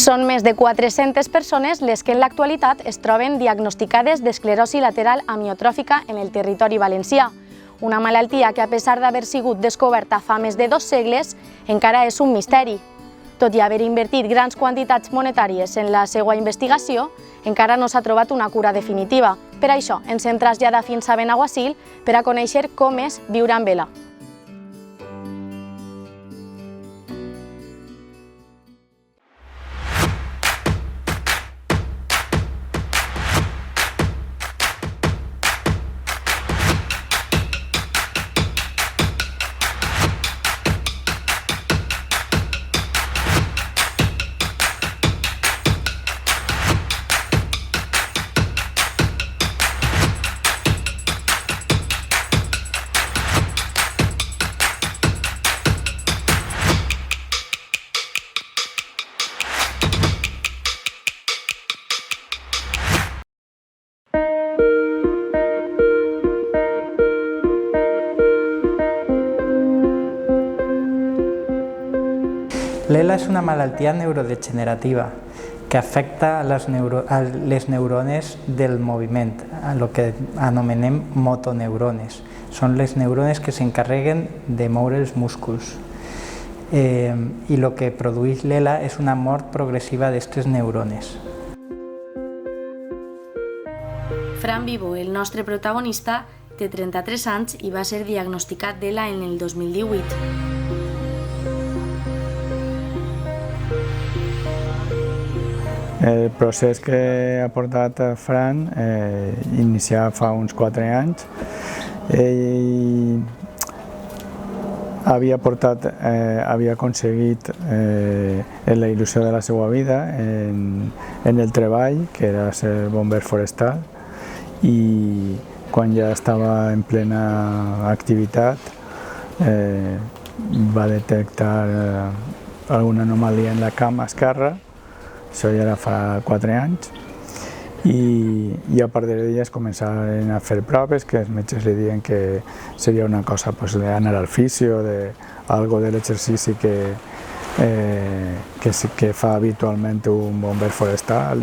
Són més de 400 persones les que en l'actualitat es troben diagnosticades d'esclerosi lateral amiotròfica en el territori valencià, una malaltia que, a pesar d'haver sigut descoberta fa més de 2 segles, encara és un misteri. Tot i haver invertit grans quantitats monetàries en la seva investigació, encara no s'ha trobat una cura definitiva. Per això ens hem traslladat fins a Benaguasil per a conèixer com és viure amb ELA. L'ELA és una malaltia neurodegenerativa que afecta a les neurones del moviment, el que anomenem motoneurones. Són les neurones que s'encarreguen de moure els músculs. I el que produeix l'ELA és una mort progressiva d'aquestes neurones. Fran Vivo, el nostre protagonista, té 33 anys i va ser diagnosticat d'ELA en el 2018. El procés que ha portat Fran iniciar fa uns 4 anys. Ell havia aconseguit la il·lusió de la seva vida en el treball, que era ser bomber forestal, i quan ja estava en plena activitat va detectar alguna anomalia en la cama esquerra. Això ja era fa 4 anys, i a partir d'ella es començaren a fer proves que els metges li diuen que seria una cosa d'anar al fisio, algo de l'exercici que fa habitualment un bomber forestal,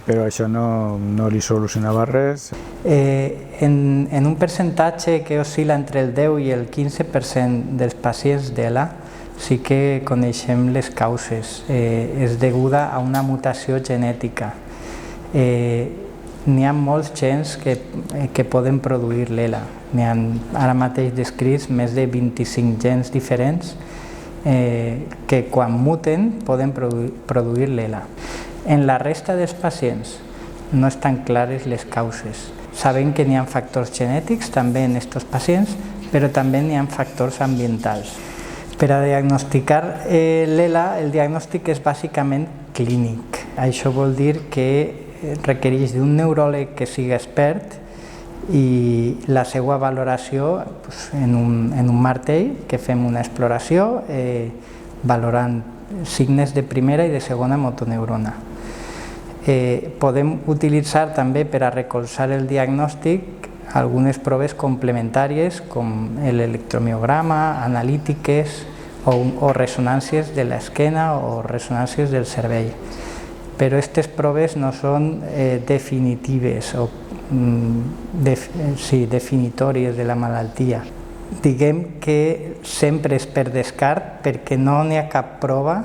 però això no li solucionava res. En un percentatge que oscil·la entre el 10 i el 15% dels pacients d'ELA sí que coneixem les causes. És deguda a una mutació genètica. N'hi ha molts gens que poden produir l'ELA. N'hi ha ara mateix descrits més de 25 gens diferents que quan muten poden produir l'ELA. En la resta dels pacients no estan clares les causes. Sabem que n'hi ha factors genètics també en aquests pacients, però també n'hi ha factors ambientals. Per a diagnosticar l'ELA, el diagnòstic és bàsicament clínic. Això vol dir que requereix d'un neuròleg que sigui expert i la seva valoració en un martell, que fem una exploració valorant signes de primera i de segona motoneurona. Podem utilitzar també per a recolzar el diagnòstic algunes proves complementàries com l'electromiograma, analítiques o ressonàncies de l'esquena o ressonàncies del cervell. Però aquestes proves no són definitives o definitòries de la malaltia. Diguem que sempre és per descart perquè no n'hi ha cap prova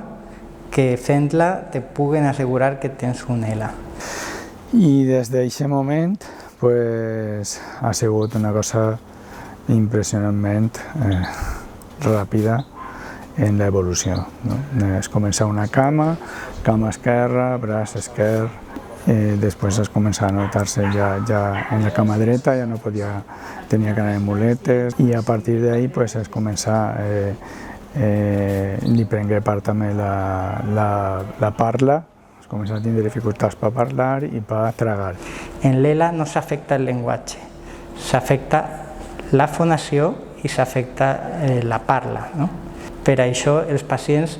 que fent-la te puguen assegurar que tens un ELA. I des d'aquest moment ha sigut una cosa impressionantment ràpida en l'evolució. Es comença una cama esquerra, braç esquerre, després es comença a notar-se ja en la cama dreta, ja no tenia que anar en muletes, i a partir d'ahí es comença, li prengué part també la parla, comença a tindre dificultats per parlar i per tragar. En l'ELA no s'afecta el llenguatge, s'afecta la fonació i s'afecta la parla. Per això els pacients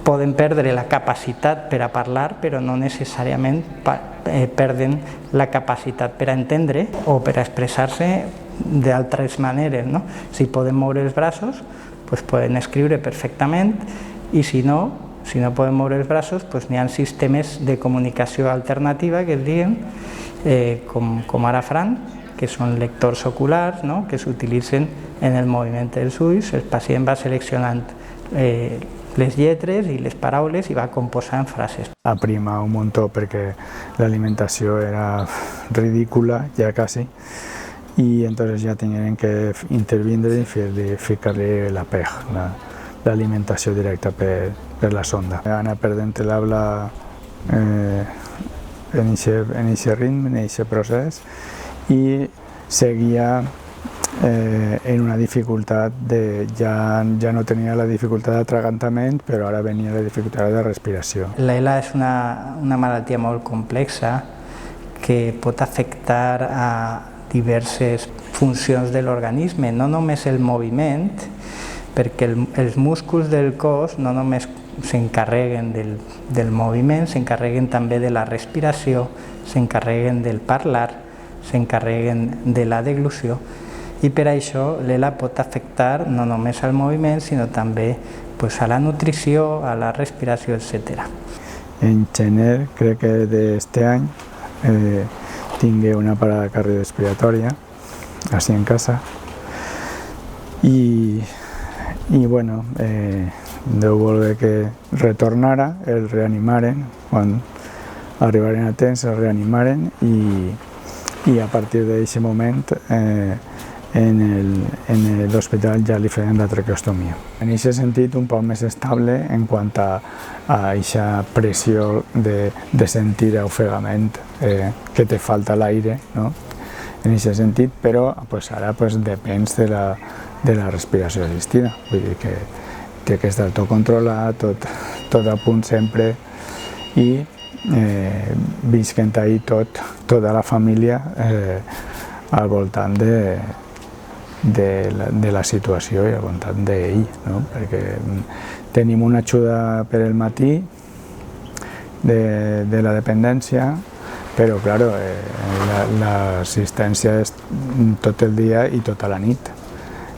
poden perdre la capacitat per a parlar, però no necessàriament perden la capacitat per a entendre o per a expressar-se d'altres maneres, no? Si poden moure els braços, doncs poden escriure perfectament, i si no poden moure els braços, doncs n'hi ha sistemes de comunicació alternativa que es diuen, com ara Fran, que són lectors oculars, no? Que s'utilitzen en el moviment dels ulls. El pacient va seleccionant les lletres i les paraules i va composant frases. Aprima un muntó perquè l'alimentació era ridícula, ja quasi, y entonces ya tenían que intervenir y ficar-li la PEG, l'alimentació directa per la sonda. Anar perdent l'habla en aquest ritme, en aquest procés, i seguia en una dificultat ja no tenia la dificultat d'atragantament, però ara venia la dificultat de respiració. L'ELA és una malaltia molt complexa que pot afectar a diverses funcions de l'organisme, no només el moviment, perquè els músculs del cos no només s'encarreguen del moviment, s'encarreguen també de la respiració, s'encarreguen del parlar, s'encarreguen de la deglució, i per això l'ELA pot afectar no només al moviment, sinó també a la nutrició, a la respiració, etc. En gener, crec que d'aquest any, tingué una parada cardiorrespiratòria, així en casa, i bueno, deu voler que retornara, el reanimaren, quan arribaren a temps el reanimaren, i a partir d'aquest moment en l'hospital ja li feien la traqueostomia. En aquest sentit, un poc més estable en quant a aquesta pressió de sentir ofegament, que te falta l'aire, no? En aquest sentit, però ara depèn de la respiració assistida, vull dir que està tot controlat, tot a punt sempre, i visquent ahir tota la família al voltant de la situació i al voltant d'ell, no? Perquè tenim una ajuda per el matí de la dependència, però clar, l'assistència és tot el dia i tota la nit.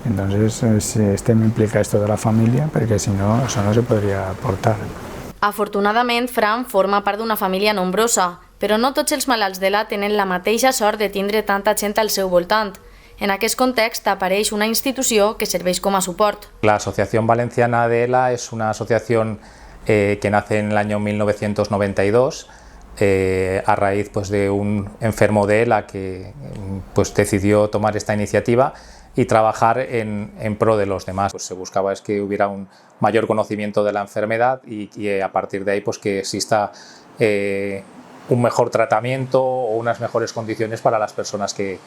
Entonces estem implicats tota la família, perquè si no, això no se podria portar. Afortunadament, Fran forma part d'una família nombrosa, però no tots els malalts d'ELA tenen la mateixa sort de tindre tanta gent al seu voltant. En aquest context apareix una institució que serveix com a suport. La Asociación Valenciana de ELA es una asociación que nace en el año 1992 a raíz de un enfermo de ELA que decidió tomar esta iniciativa y trabajar en pro de los demás. Se buscaba que hubiera un mayor conocimiento de la enfermedad y a partir de ahí que exista un mejor tratamiento o unas mejores condiciones para las personas que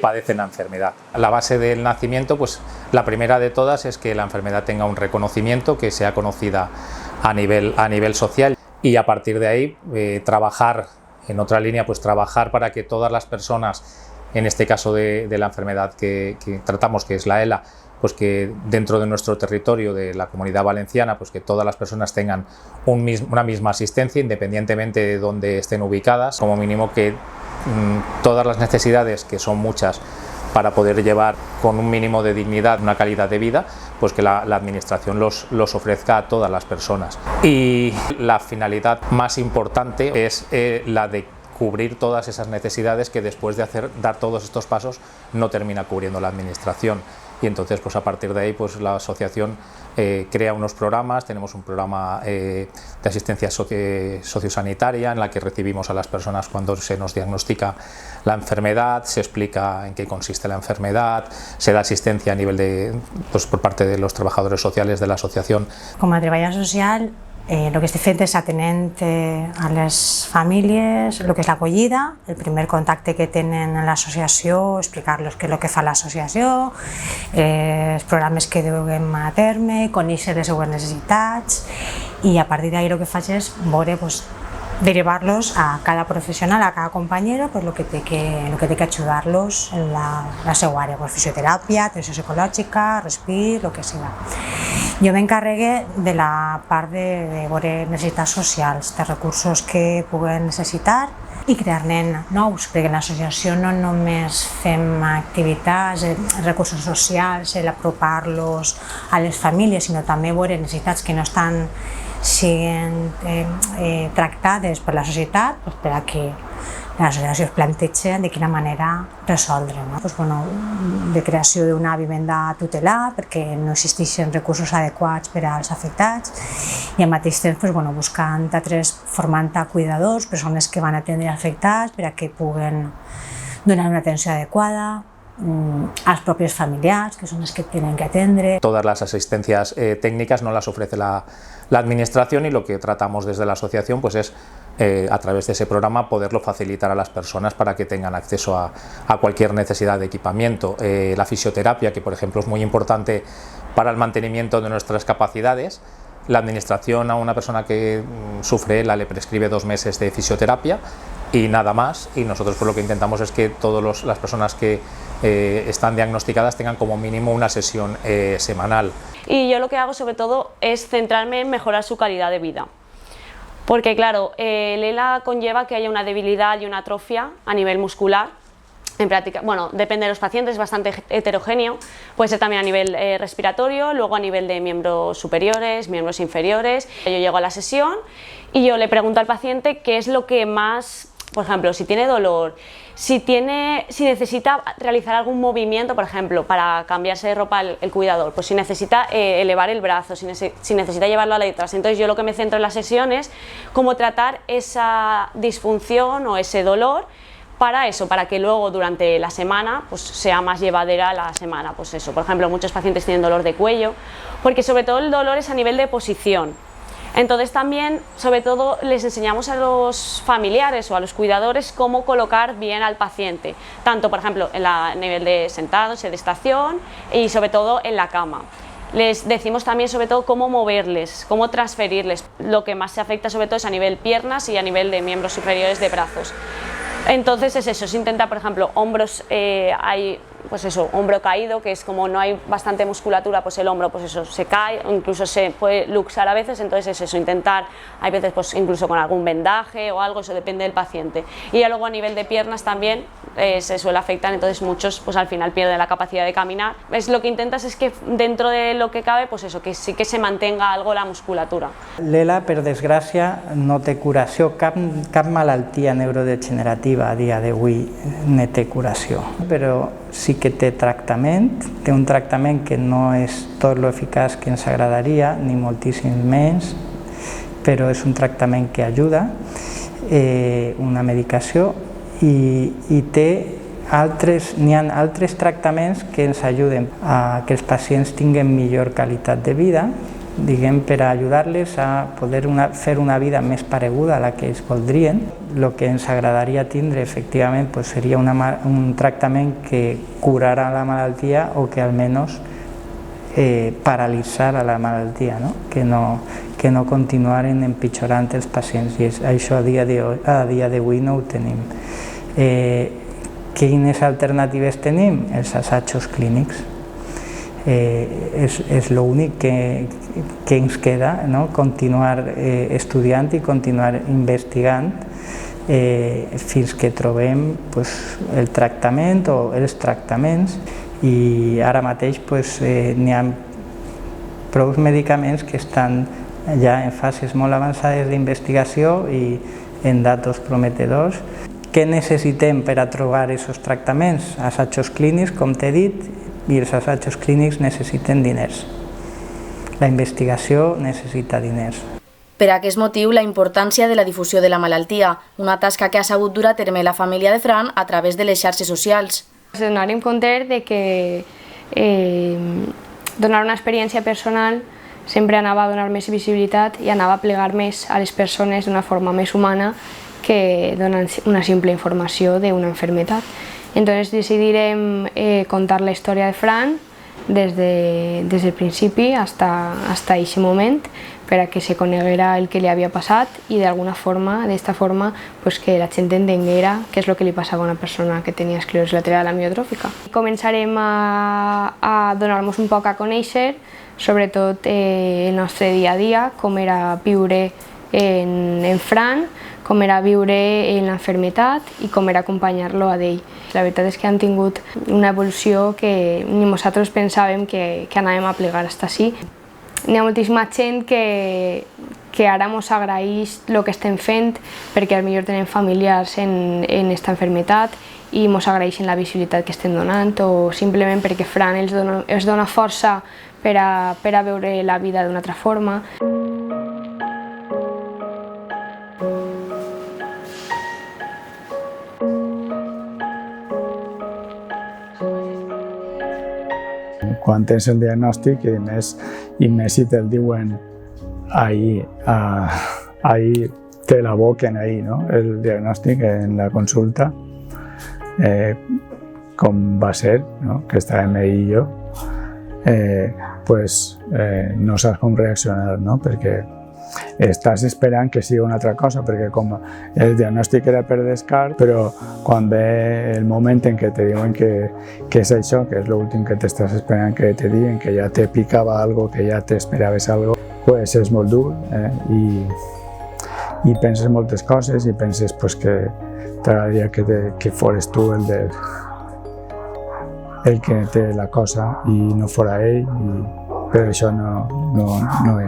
padecen la enfermedad. La base del nacimiento, la primera de todas es que la enfermedad tenga un reconocimiento, que sea conocida a nivel social, y a partir de ahí trabajar, en otra línea, trabajar para que todas las personas, en este caso de la enfermedad que tratamos, que es la ELA, que dentro de nuestro territorio, de la Comunidad Valenciana, que todas las personas tengan una misma asistencia, independientemente de dónde estén ubicadas, como mínimo que todas las necesidades, que son muchas, para poder llevar con un mínimo de dignidad, una calidad de vida, que la administración los ofrezca a todas las personas. Y la finalidad más importante es la de cubrir todas esas necesidades que después de dar todos estos pasos no termina cubriendo la administración. Y entonces a partir de ahí la asociación crea unos programas. Tenemos un programa de asistencia sociosanitaria en la que recibimos a las personas cuando se nos diagnostica la enfermedad, se explica en qué consiste la enfermedad, se da asistencia a nivel por parte de los trabajadores sociales de la asociación. Com a treballador social, el que estic fent és atenent a les famílies, el que és l'acollida, el primer contacte que tenen en l'associació, explicar-los què és el que fa l'associació, els programes que duem a terme, conèixer les seues necessitats, i a partir d'ahir el que faig és veure derivarlos a cada profesional, a cada compañero, pues lo que té que ajudar-los en la seva àrea, pues fisioteràpia, atenció psicològica, respir, el que sigui. Jo m'encarregue de la part de veure necessitats socials, de recursos que puguen necessitar i crear-ne nous, perquè en l'associació no només fem activitats, recursos socials, l'apropar-los a les famílies, sinó també veure necessitats que no estan siguin tractades per la societat, per a que l'associació es planteja de quina manera resoldre. De creació d'una vivenda tutelar, perquè no existeixen recursos adequats per als afectats, i al mateix temps buscant formant cuidadors, persones que van atendre afectats, per a que puguen donar una atenció adequada als propios familiares, que son los que tienen que atender. Todas las asistencias técnicas no las ofrece la administración, y lo que tratamos desde la asociación pues es, a través de ese programa, poderlo facilitar a las personas para que tengan acceso a cualquier necesidad de equipamiento. La fisioterapia, que por ejemplo es muy importante para el mantenimiento de nuestras capacidades. La administración a una persona que sufre ELA le prescribe 2 meses de fisioterapia y nada más, y nosotros pues lo que intentamos es que todas las personas que están diagnosticadas tengan como mínimo una sesión semanal. Y yo lo que hago sobre todo es centrarme en mejorar su calidad de vida, porque claro, el ELA conlleva que haya una debilidad y una atrofia a nivel muscular. En práctica, bueno, depende de los pacientes, es bastante heterogéneo, puede ser también a nivel respiratorio, luego a nivel de miembros superiores, miembros inferiores. Yo llego a la sesión y yo le pregunto al paciente qué es lo que más, por ejemplo, si tiene dolor, si necesita realizar algún movimiento, por ejemplo, para cambiarse de ropa el cuidador, pues si necesita elevar el brazo, si necesita llevarlo a la detrás. Entonces yo lo que me centro en las sesiones, cómo tratar esa disfunción o ese dolor, para eso, para que luego durante la semana pues sea más llevadera la semana. Pues eso, por ejemplo, muchos pacientes tienen dolor de cuello, porque sobre todo el dolor es a nivel de posición. Entonces también, sobre todo, les enseñamos a los familiares o a los cuidadores cómo colocar bien al paciente, tanto por ejemplo a nivel de sentado, sedestación, y sobre todo en la cama. Les decimos también sobre todo cómo moverles, cómo transferirles. Lo que más se afecta sobre todo es a nivel piernas y a nivel de miembros superiores de brazos. Entonces es eso, se intenta, por ejemplo, hombros, hay pues eso, hombro caído, que es como no hay bastante musculatura, pues el hombro pues eso se cae, o incluso se puede luxar a veces. Entonces es eso, intentar, hay veces pues incluso con algún vendaje o algo, eso depende del paciente. Y ya luego a nivel de piernas también se suele afectar, entonces muchos pues al final pierden la capacidad de caminar. Lo que intentas es que dentro de lo que cabe, pues eso, que sí que se mantenga algo la musculatura. L'ELA, per desgràcia, no té curació, cap malaltia neurodegenerativa a dia d'avui no té curació, però sí que té tractament, té un tractament que no és tot lo eficaç que ens agradaria, ni moltíssim menys, però és un tractament que ajuda, una medicació, i n'hi ha altres tractaments que ens ajuden a que els pacients tinguin millor qualitat de vida, diguem, per a ajudar-les a poder fer una vida més pareguda a la que ells voldrien. El que ens agradaria tindre, efectivament, seria un tractament que curara la malaltia o que almenys paralitzara la malaltia, que no continuaren empitjorant els pacients, i això a dia d'avui no ho tenim. Quines alternatives tenim? Els assajos clínics. És l'únic que ens queda, continuar estudiant i continuar investigant fins que trobem el tractament o els tractaments, i ara mateix n'hi ha prou medicaments que estan ja en fases molt avançades d'investigació i en datos prometedors. Què necessitem per a trobar aquests tractaments? Assajos clínics, com t'he dit, i els assajos clínics necessiten diners. La investigació necessita diners. Per aquest motiu, la importància de la difusió de la malaltia, una tasca que ha sabut dur a terme la família de Fran a través de les xarxes socials. Ens donarem compte de que donar una experiència personal sempre anava a donar més visibilitat i anava a plegar més a les persones d'una forma més humana que donant una simple informació d'una malaltia. Entonces decidirem contar la història de Fran des del principi hasta aquest moment, per a que se coneguera el que li havia passat i d'alguna forma, d'esta forma, pues, que la gent entenguera què és el que li passava a una persona que tenia esclerosi lateral amiòtrofica. Començarem a donar-nos un poc a conèixer, sobretot el nostre dia a dia, com era viure en Fran, com era viure en l'enfermetat i com era acompanyar-lo a ell. La veritat és que han tingut una evolució que ni nosaltres pensàvem que anàvem a plegar fins ací. N'hi ha moltíssima gent que ara ens agraeix el que estem fent perquè potser tenen familiars en aquesta enfermetat i ens agraeixen la visibilitat que estem donant o simplement perquè Fran els dona força per a veure la vida d'una altra forma. Quan tens el diagnòstic i més si te'l diuen ahir te l'aboquen ahir, no? El diagnòstic en la consulta, com va ser, no? Que estàvem ell i jo, no saps com reaccionar, no? Perquè estàs esperant que sigui una altra cosa, perquè com el diagnòstic era per descart, però quan ve el moment en què te diuen que és això, que és l'últim que t'estàs esperant que te diguen, que ja te picava algo, que ja t'esperaves algo, pues és molt dur i penses moltes coses i penses que t'agradaria que fores tu el que té la cosa i no fora ell, però això no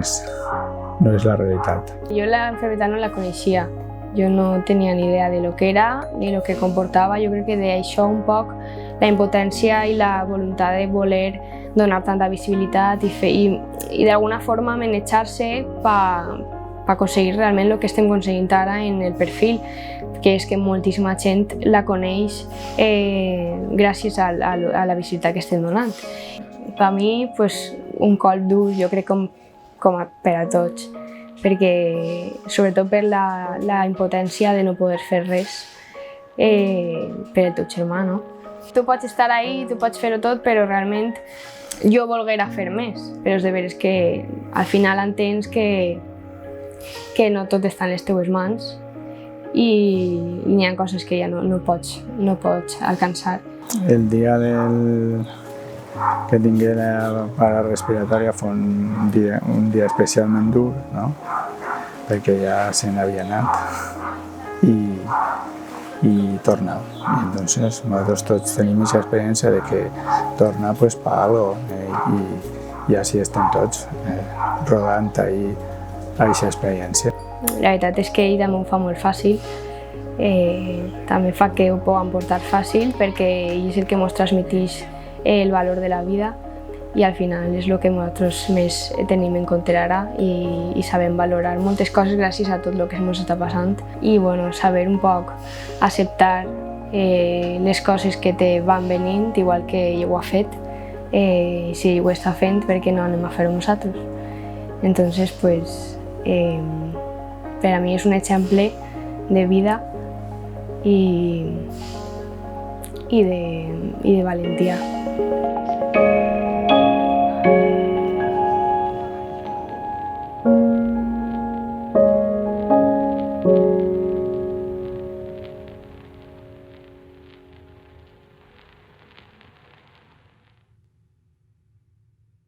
és la realitat. Jo la enfermedad no la coneixia, jo no tenia ni idea de lo que era ni lo que comportava. Jo crec que d'això un poc la impotència i la voluntat de voler donar tanta visibilitat i d'alguna forma manejar-se per aconseguir realment el que estem aconseguint ara en el perfil, que és que moltíssima gent la coneix gràcies a la visibilitat que estem donant. Per mi, un colp dur, jo crec com per a tots, perquè sobretot per la impotència de no poder fer res per el teu germà, no? Tu pots estar ahí, tu pots fer-ho tot, però realment jo volguera fer més, però és de veres que al final entens que no tot està en les teues mans i n'hi ha coses que ja no pots alcançar. El dia que tingué la parada respiratòria fue un dia especialment dur, no? Perquè ja se n'havia anat i torna. Entonces nosotros tots tenim aquesta experiència de que torna per algo i així estem tots rodant ahí aquesta experiència. La veritat és que ell també ho fa molt fàcil, també fa que ho puguem portar fàcil perquè ell és el que ens transmeteix el valor de la vida i al final és el que nosaltres més tenim en compte ara i sabem valorar moltes coses gràcies a tot el que ens està passant i saber un poc acceptar les coses que te van venint, igual que ell ho ha fet, si ell ho està fent, perquè no anem a fer-ho nosaltres. Entonces, per a mi és un exemple de vida i de valentia.